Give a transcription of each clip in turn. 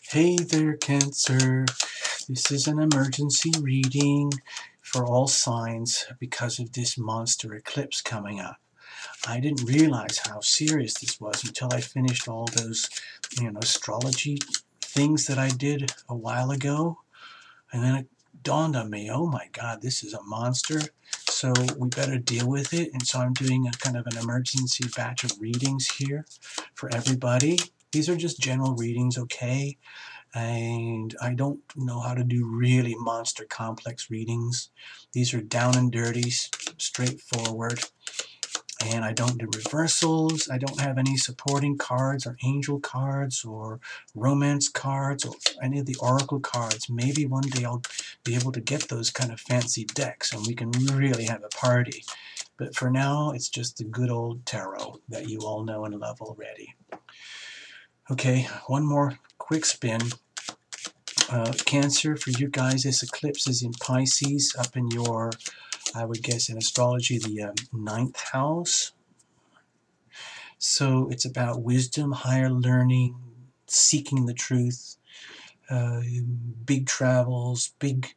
Hey there, Cancer. This is an emergency reading for all signs because of this monster eclipse coming up. I didn't realize how serious this was until I finished all those, astrology things that I did a while ago. And then it dawned on me, oh my God, this is a monster. So we better deal with it. And so I'm doing a kind of an emergency batch of readings here for everybody. These are just general readings, okay? And I don't know how to do really monster complex readings. These are down and dirty, straightforward. And I don't do reversals. I don't have any supporting cards or angel cards or romance cards or any of the oracle cards. Maybe one day I'll be able to get those kind of fancy decks and we can really have a party. But for now, it's just the good old tarot that you all know and love already. Okay, one more quick spin. Cancer, for you guys, this eclipse is in Pisces, up in your, I would guess in astrology, the 9th house. So it's about wisdom, higher learning, seeking the truth, big travels, big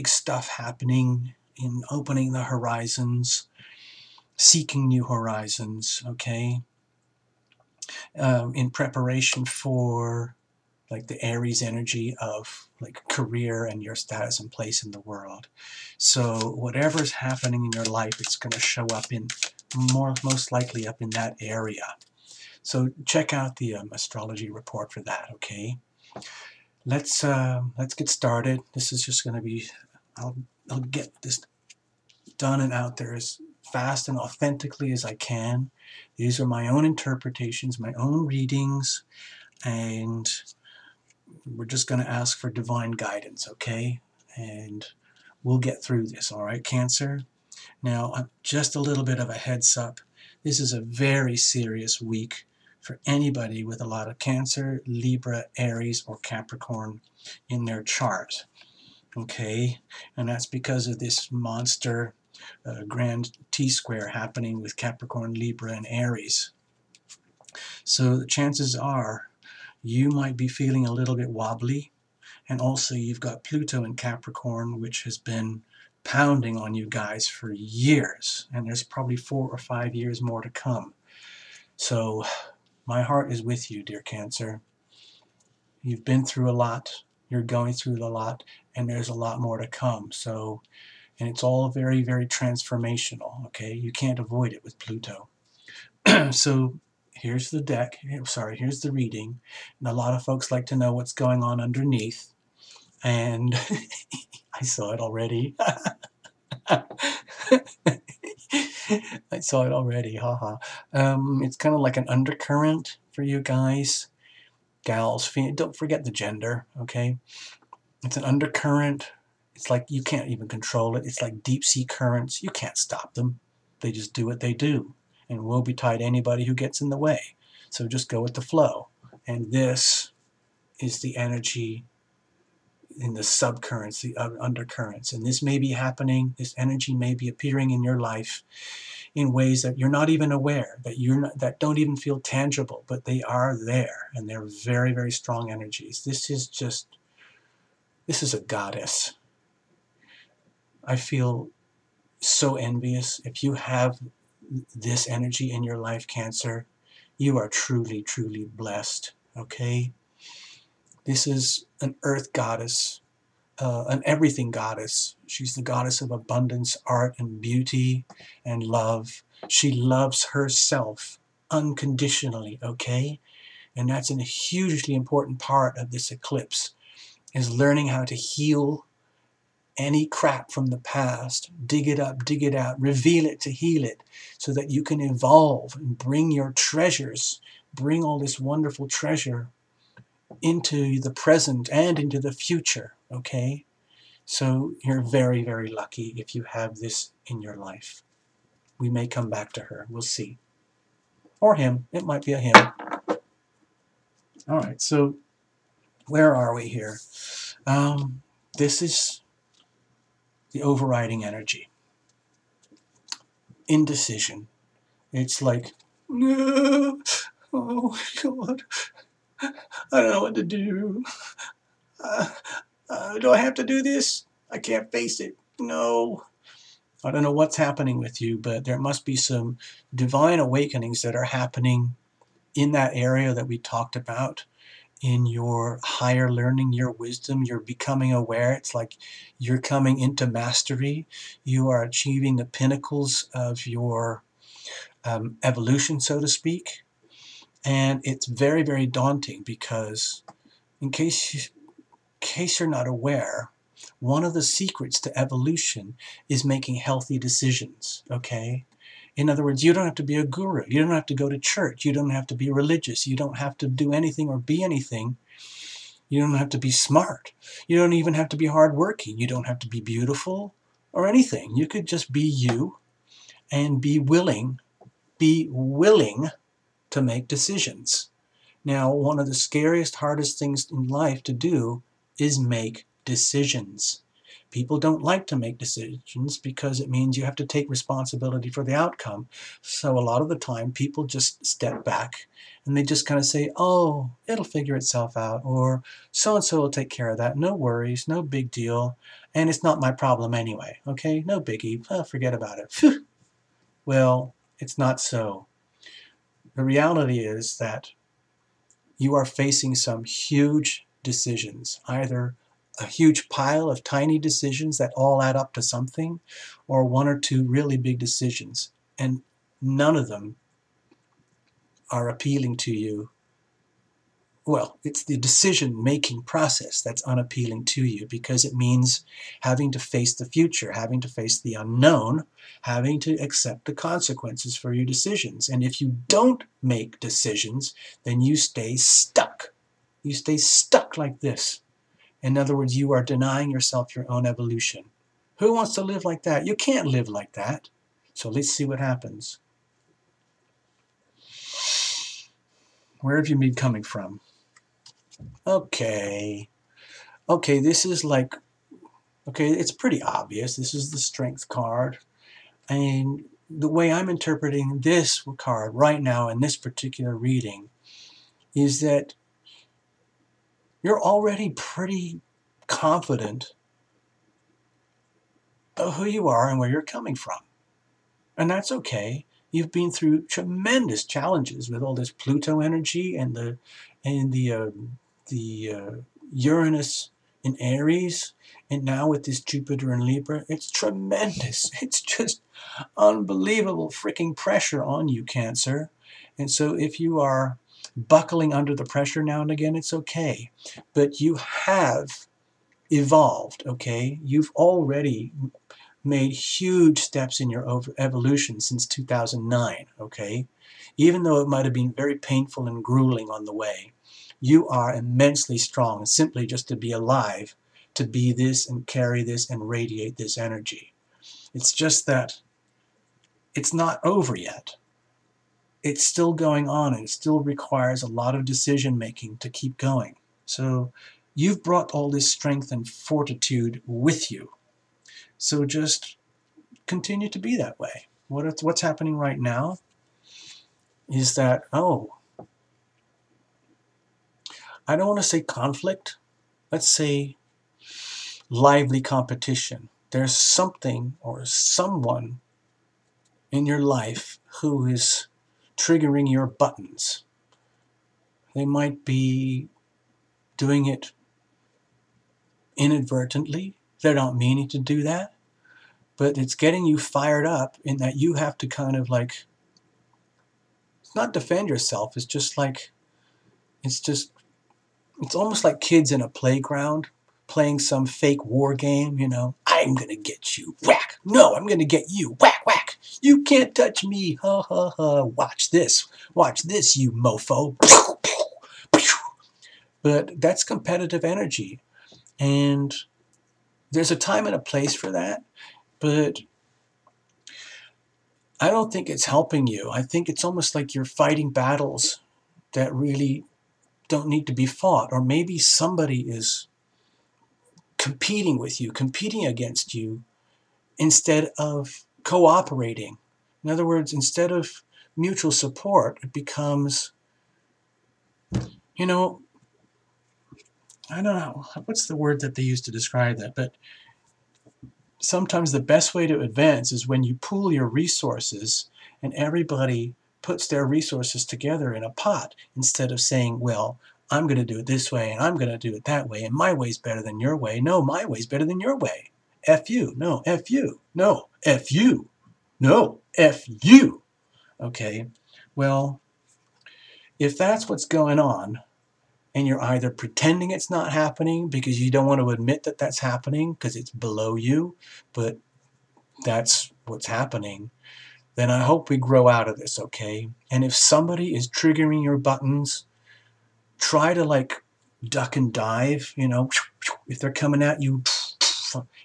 stuff happening in opening the horizons, seeking new horizons, okay? In preparation for like the Aries energy of like career and your status and place in the world. So whatever's happening in your life, it's going to show up in most likely up in that area. So check out the astrology report for that. Okay, let's get started. This is just going to be, I'll get this done and out there as fast and authentically as I can. These are my own interpretations, my own readings, and we're just going to ask for divine guidance, okay? And we'll get through this, all right, Cancer? Now, just a little bit of a heads up. This is a very serious week for anybody with a lot of Cancer, Libra, Aries, or Capricorn in their chart, okay? And that's because of this monster grand T-square happening with Capricorn, Libra, and Aries. So the chances are you might be feeling a little bit wobbly, and also you've got Pluto in Capricorn, which has been pounding on you guys for years, and there's probably 4 or 5 years more to come. So my heart is with you, dear Cancer. You've been through a lot, you're going through a lot, and there's a lot more to come. So, and it's all very, very transformational, okay? You can't avoid it with Pluto. So here's the deck, here's the reading, and a lot of folks like to know what's going on underneath, and I saw it already. I saw it already, haha. It's kind of like an undercurrent for you guys, gals. Don't forget the gender, okay? It's an undercurrent. It's like you can't even control it. It's like deep sea currents. You can't stop them. They just do what they do. And woe betide anybody who gets in the way. So just go with the flow. And this is the energy in the subcurrents, the undercurrents. And this may be happening, this energy may be appearing in your life in ways that you're not even aware, that don't even feel tangible, but they are there, and they're very, very strong energies. This is a goddess. I feel so envious. If you have this energy in your life, Cancer, you are truly, truly blessed, okay? This is an earth goddess, an everything goddess. She's the goddess of abundance, art, and beauty, and love. She loves herself unconditionally, okay? And that's a hugely important part of this eclipse, is learning how to heal any crap from the past, dig it up, dig it out, reveal it to heal it, so that you can evolve and bring your treasures, bring all this wonderful treasure into the present and into the future, okay? So you're very, very lucky if you have this in your life. We may come back to her. We'll see. Or him. It might be a him. All right, so where are we here? This is the overriding energy. Indecision. It's like, oh God, I don't know what to do. Uh, do I have to do this? I can't face it. No. I don't know what's happening with you, but there must be some divine awakenings that are happening in that area that we talked about, in your higher learning, your wisdom. You're becoming aware. It's like you're coming into mastery. You are achieving the pinnacles of your evolution, so to speak. And it's very, very daunting because, in case you're not aware, one of the secrets to evolution is making healthy decisions, okay? In other words, you don't have to be a guru. You don't have to go to church. You don't have to be religious. You don't have to do anything or be anything. You don't have to be smart. You don't even have to be hardworking. You don't have to be beautiful or anything. You could just be you and be willing to make decisions. Now, one of the scariest, hardest things in life to do is make decisions. People don't like to make decisions because it means you have to take responsibility for the outcome. So a lot of the time, people just step back and they just kind of say, oh, it'll figure itself out, or so-and-so will take care of that. No worries, no big deal, and it's not my problem anyway. Okay, no biggie. Forget about it. Phew. Well, it's not so. The reality is that you are facing some huge decisions, either a huge pile of tiny decisions that all add up to something, or one or two really big decisions. And none of them are appealing to you. Well, it's the decision-making process that's unappealing to you, because it means having to face the future, having to face the unknown, having to accept the consequences for your decisions. And if you don't make decisions, then you stay stuck. You stay stuck like this. In other words, you are denying yourself your own evolution. Who wants to live like that? You can't live like that. So let's see what happens. Where have you been coming from? Okay, this is like, okay, it's pretty obvious. This is the Strength card. And the way I'm interpreting this card right now in this particular reading is that you're already pretty confident of who you are and where you're coming from. And that's okay. You've been through tremendous challenges with all this Pluto energy and the Uranus in Aries, and now with this Jupiter in Libra. It's tremendous. It's just unbelievable freaking pressure on you, Cancer. And so if you are buckling under the pressure now and again, it's okay. But you have evolved, okay? You've already made huge steps in your evolution since 2009, okay? Even though it might have been very painful and grueling on the way, you are immensely strong simply just to be alive, to be this and carry this and radiate this energy. It's just that it's not over yet. It's still going on, and it still requires a lot of decision making to keep going. So you've brought all this strength and fortitude with you. So just continue to be that way. What's happening right now is that, I don't want to say conflict. Let's say lively competition. There's something or someone in your life who is triggering your buttons. They might be doing it inadvertently. They're not meaning to do that. But it's getting you fired up in that you have to kind of like, it's not defend yourself. It's just like, it's almost like kids in a playground playing some fake war game, you know. I'm going to get you. Whack. No, I'm going to get you. Whack, whack. You can't touch me. Ha, ha, ha. Watch this. Watch this, you mofo. But that's competitive energy. And there's a time and a place for that. But I don't think it's helping you. I think it's almost like you're fighting battles that really don't need to be fought. Or maybe somebody is competing with you, competing against you, instead of cooperating. In other words, instead of mutual support, it becomes You know, I don't know, what's the word that they use to describe that, but sometimes the best way to advance is when you pool your resources and everybody puts their resources together in a pot instead of saying, well, I'm going to do it this way and I'm going to do it that way and my way's better than your way. No, my way's better than your way. F you. No, F you. No, F you. No, F you. Okay, well, if that's what's going on, and you're either pretending it's not happening because you don't want to admit that that's happening because it's below you, but that's what's happening, then I hope we grow out of this, okay? And if somebody is triggering your buttons, try to like duck and dive, you know, if they're coming at you,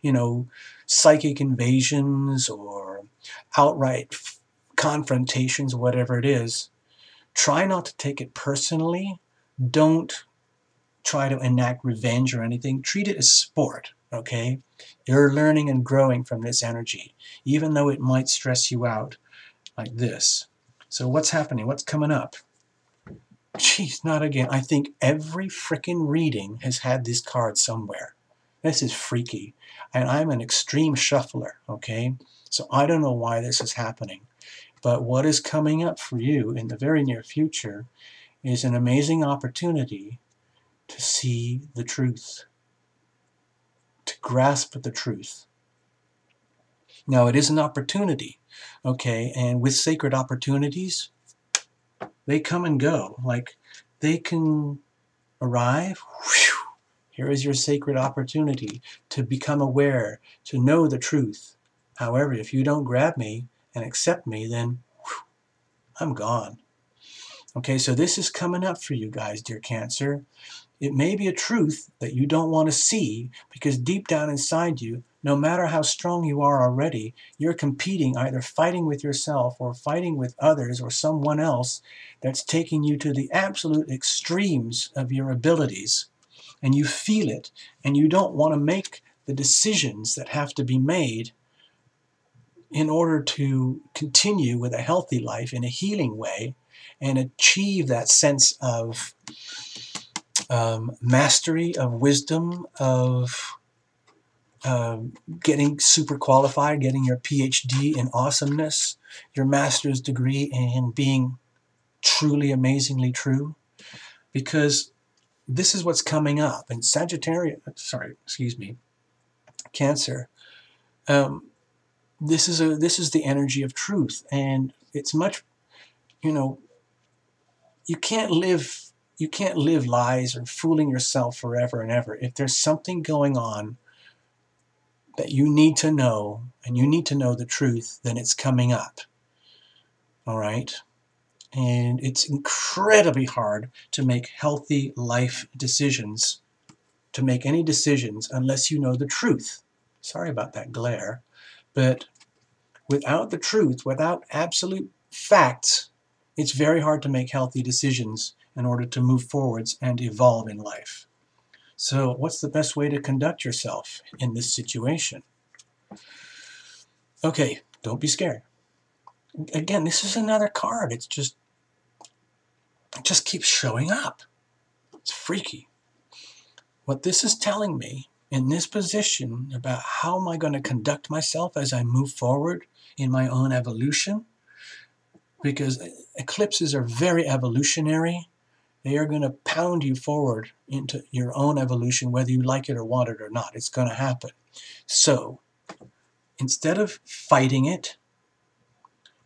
you know, psychic invasions or outright confrontations, whatever it is, try not to take it personally. Don't try to enact revenge or anything. Treat it as sport, okay? You're learning and growing from this energy, even though it might stress you out like this. So what's happening? What's coming up? Jeez, not again. I think every frickin' reading has had this card somewhere. This is freaky. And I'm an extreme shuffler, okay? So I don't know why this is happening. But what is coming up for you in the very near future is an amazing opportunity to see the truth, to grasp the truth. Now, it is an opportunity, okay? And with sacred opportunities, they come and go. Like, they can arrive. Whew, here is your sacred opportunity to become aware, to know the truth. However, if you don't grab me and accept me, then whew, I'm gone. Okay, so this is coming up for you guys, dear Cancer. It may be a truth that you don't want to see because deep down inside you, no matter how strong you are already, you're competing, either fighting with yourself or fighting with others or someone else that's taking you to the absolute extremes of your abilities. And you feel it, and you don't want to make the decisions that have to be made in order to continue with a healthy life in a healing way and achieve that sense of mastery, of wisdom, of getting super qualified, getting your PhD in awesomeness, your master's degree in being truly amazingly true, because this is what's coming up. And Cancer, this is the energy of truth, and it's much, you know, you can't live lies or fooling yourself forever and ever. If there's something going on that you need to know, and you need to know the truth, then it's coming up. All right? And it's incredibly hard to make healthy life decisions, to make any decisions, unless you know the truth. Sorry about that glare. But without the truth, without absolute facts, it's very hard to make healthy decisions in order to move forwards and evolve in life. So what's the best way to conduct yourself in this situation? Okay, don't be scared. Again, this is another card. It just keeps showing up. It's freaky. What this is telling me in this position about how am I going to conduct myself as I move forward in my own evolution, because eclipses are very evolutionary. They are going to pound you forward into your own evolution, whether you like it or want it or not. It's going to happen. So instead of fighting it,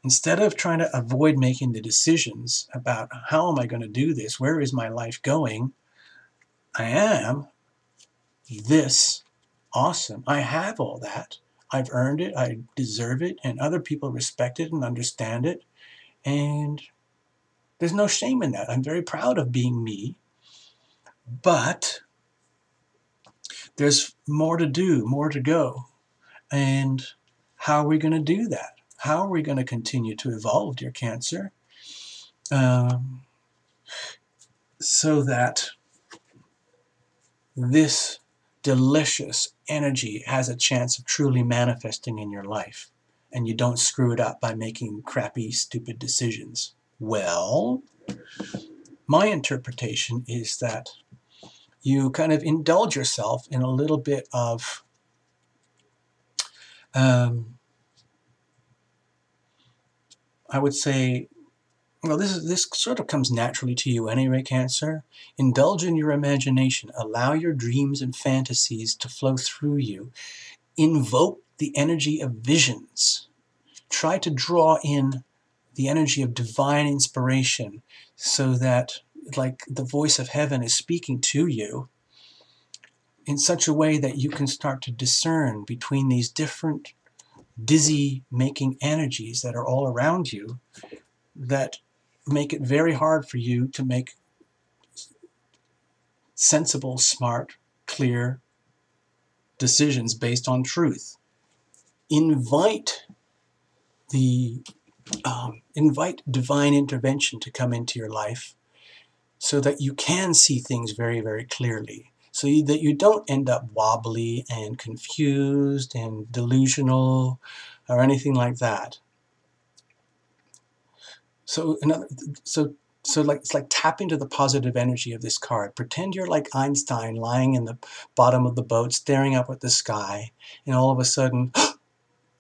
instead of trying to avoid making the decisions about how am I going to do this, where is my life going, I am this awesome. I have all that. I've earned it. I deserve it. And other people respect it and understand it. And there's no shame in that. I'm very proud of being me. But there's more to do, more to go. And how are we going to do that? How are we going to continue to evolve, dear Cancer? So that this delicious energy has a chance of truly manifesting in your life, and you don't screw it up by making crappy, stupid decisions. Well, my interpretation is that you kind of indulge yourself in a little bit of I would say, well, this sort of comes naturally to you anyway, Cancer. Indulge in your imagination. Allow your dreams and fantasies to flow through you. Invoke the energy of visions. Try to draw in the energy of divine inspiration so that, like, the voice of heaven is speaking to you in such a way that you can start to discern between these different dizzy-making energies that are all around you that make it very hard for you to make sensible, smart, clear decisions based on truth. Invite the invite divine intervention to come into your life so that you can see things very, very clearly, so that you don't end up wobbly and confused and delusional or anything like that. So like it's like tap into the positive energy of this card. Pretend you're like Einstein lying in the bottom of the boat staring up at the sky, and all of a sudden,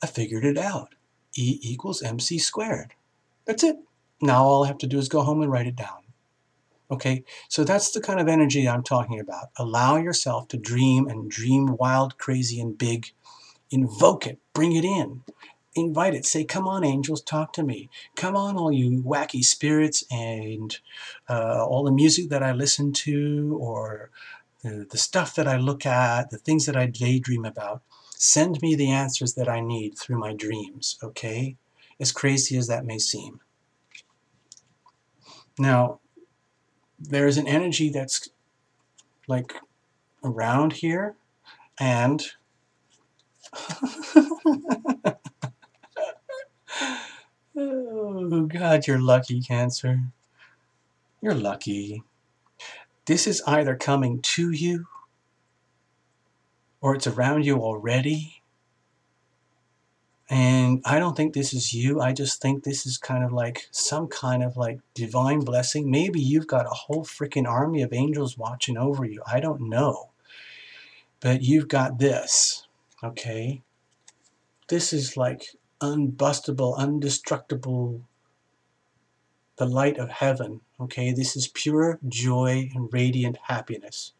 I figured it out. E equals mc squared. That's it. Now all I have to do is go home and write it down. Okay, so that's the kind of energy I'm talking about. Allow yourself to dream, and dream wild, crazy, and big. Invoke it. Bring it in. Invite it. Say, come on, angels, talk to me. Come on, all you wacky spirits and all the music that I listen to, or the stuff that I look at, the things that I daydream about. Send me the answers that I need through my dreams, okay? As crazy as that may seem. Now, there's an energy that's like around here, and oh God, you're lucky, Cancer. You're lucky. This is either coming to you or it's around you already. And I don't think this is you. I just think this is kind of like some kind of like divine blessing. Maybe you've got a whole freaking army of angels watching over you. I don't know. But you've got this, okay? This is like unbustable, indestructible, the light of heaven, okay? This is pure joy and radiant happiness.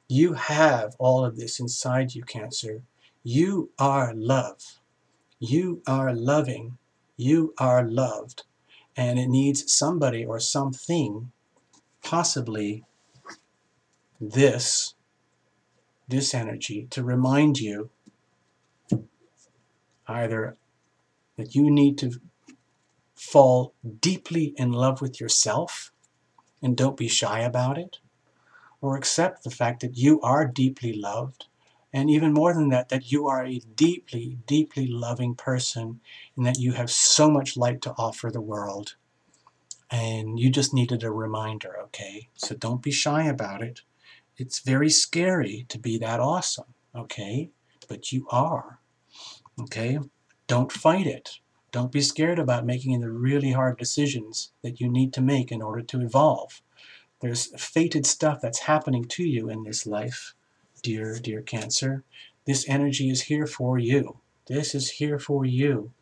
You have all of this inside you, Cancer. You are love. You are loving. You are loved. And it needs somebody or something, possibly this energy, to remind you either that you need to fall deeply in love with yourself and don't be shy about it, or accept the fact that you are deeply loved, and even more than that, that you are a deeply, deeply loving person, and that you have so much light to offer the world. And you just needed a reminder, okay? So don't be shy about it. It's very scary to be that awesome, okay? But you are, okay? Don't fight it. Don't be scared about making the really hard decisions that you need to make in order to evolve. There's fated stuff that's happening to you in this life, dear, dear Cancer. This energy is here for you. This is here for you.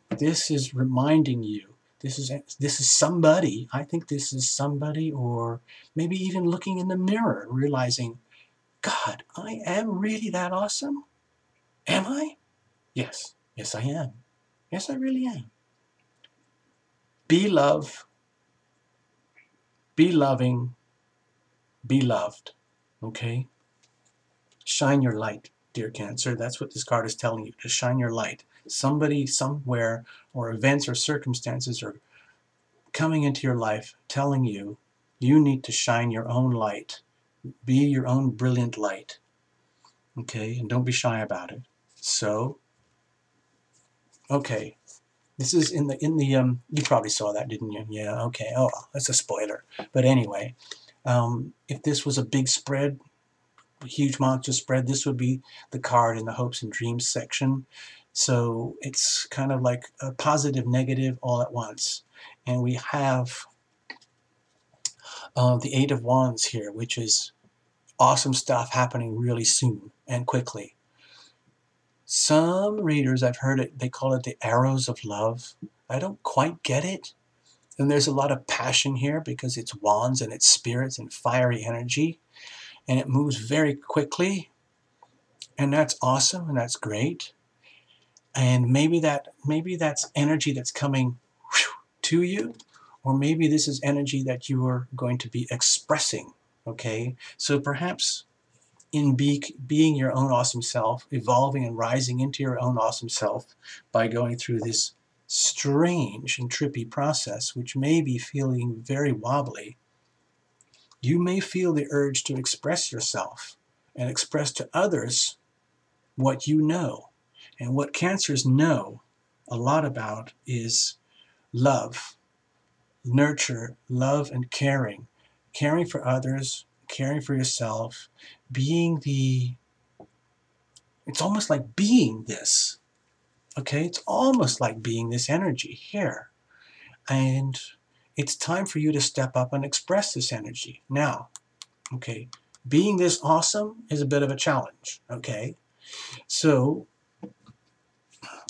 This is reminding you. This is somebody. I think this is somebody, or maybe even looking in the mirror, realizing, God, I am really that awesome? Am I? Yes. Yes, I am. Yes, I really am. Be love. Be loving. Be loved. Okay? Shine your light, dear Cancer. That's what this card is telling you, to shine your light. Somebody, somewhere, or events or circumstances are coming into your life telling you you need to shine your own light. Be your own brilliant light. Okay? And don't be shy about it. So, okay. This is in the you probably saw that, didn't you? Yeah, okay. Oh, that's a spoiler. But anyway, if this was a big spread, a huge monster spread, this would be the card in the hopes and dreams section. So it's kind of like a positive, negative all at once. And we have the Eight of Wands here, which is awesome stuff happening really soon and quickly. Some readers, I've heard it, they call it the arrows of love. I don't quite get it. And there's a lot of passion here because it's wands and it's spirits and fiery energy. And it moves very quickly. And that's awesome and that's great. And maybe that's energy that's coming to you. Or maybe this is energy that you are going to be expressing. Okay? So perhaps in being your own awesome self, evolving and rising into your own awesome self by going through this strange and trippy process, which may be feeling very wobbly, you may feel the urge to express yourself and express to others what you know. And what Cancers know a lot about is love, nurture, love and caring. Caring for others, caring for yourself, being it's almost like being this. Okay, it's almost like being this energy here. And it's time for you to step up and express this energy. Now, okay, being this awesome is a bit of a challenge, okay? So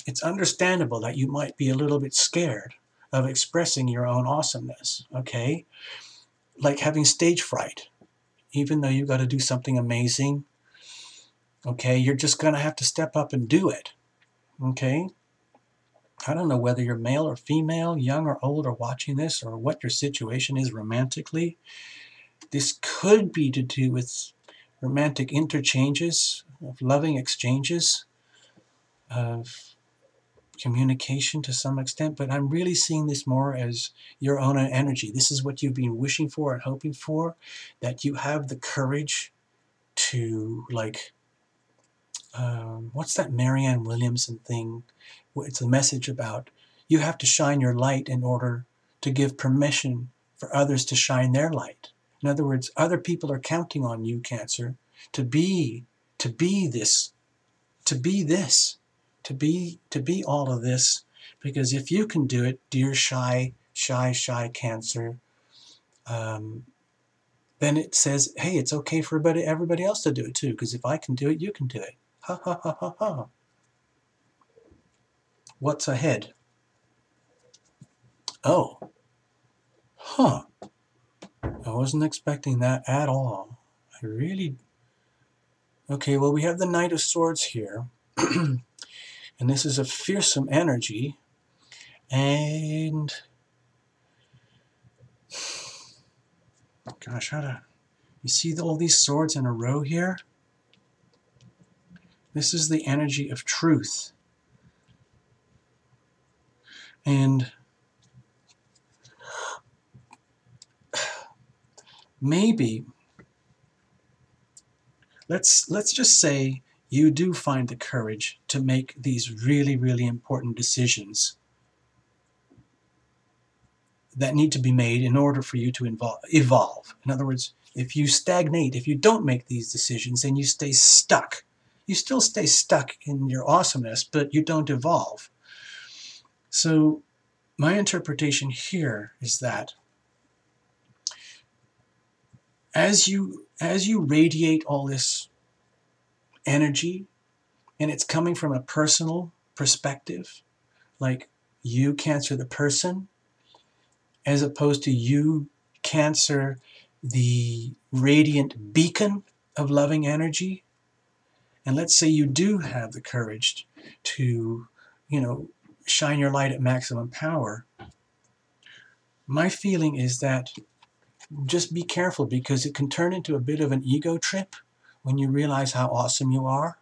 it's understandable that you might be a little bit scared of expressing your own awesomeness, okay? Like having stage fright. Even though you've got to do something amazing, okay, you're just going to have to step up and do it, okay? I don't know whether you're male or female, young or old, or watching this, or what your situation is romantically. This could be to do with romantic interchanges, of loving exchanges, of communication to some extent, but I'm really seeing this more as your own energy. This is what you've been wishing for and hoping for, that you have the courage to, like, what's that Marianne Williamson thing? It's a message about you have to shine your light in order to give permission for others to shine their light. In other words, other people are counting on you, Cancer, to be this, to be all of this. Because if you can do it, dear shy Cancer, then it says, hey, it's okay for everybody else to do it too. Because if I can do it, you can do it. Ha ha ha ha ha. What's ahead? Oh. Huh. I wasn't expecting that at all. I really... Okay, well, we have the Knight of Swords here. And this is a fearsome energy. And... Gosh, you see all these swords in a row here? This is the energy of truth. And maybe, let's just say you do find the courage to make these really, really important decisions that need to be made in order for you to evolve. In other words, if you stagnate, if you don't make these decisions, then you stay stuck. You still stay stuck in your awesomeness, but you don't evolve. So my interpretation here is that as you radiate all this energy, and it's coming from a personal perspective, like you, Cancer, the person, as opposed to you, Cancer, the radiant beacon of loving energy. And let's say you do have the courage to, shine your light at maximum power. My feeling is that just be careful, because it can turn into a bit of an ego trip when you realize how awesome you are.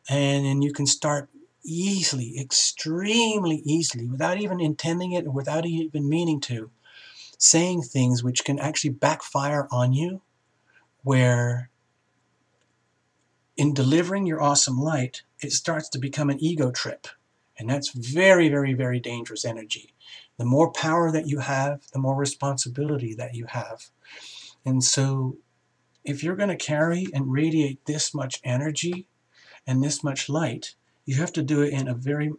And then you can start easily, extremely easily, without even intending it or without even meaning to, saying things which can actually backfire on you, where in delivering your awesome light, it starts to become an ego trip. And that's very, very, very dangerous energy. The more power that you have, the more responsibility that you have. And so if you're going to carry and radiate this much energy and this much light, you have to do it in a very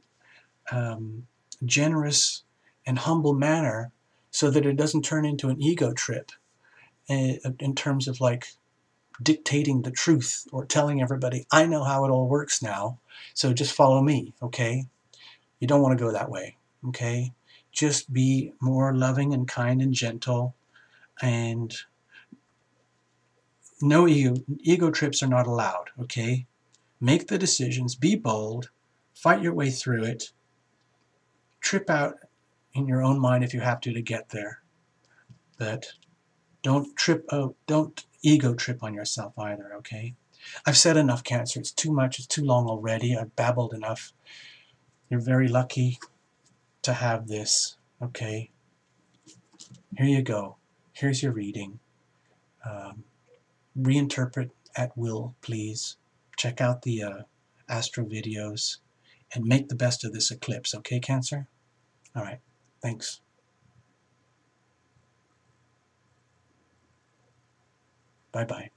generous and humble manner, so that it doesn't turn into an ego trip. in terms of like dictating the truth or telling everybody, I know how it all works now, so just follow me, okay? You don't want to go that way, okay? Just be more loving and kind and gentle, and no ego trips are not allowed, okay? Make the decisions, be bold, fight your way through it, trip out in your own mind if you have to get there, but don't ego trip on yourself either, okay? I've said enough, Cancer. It's too much. It's too long already. I've babbled enough. You're very lucky to have this, okay? Here you go. Here's your reading. Reinterpret at will, please. Check out the astro videos and make the best of this eclipse, okay, Cancer? All right. Thanks. Bye-bye.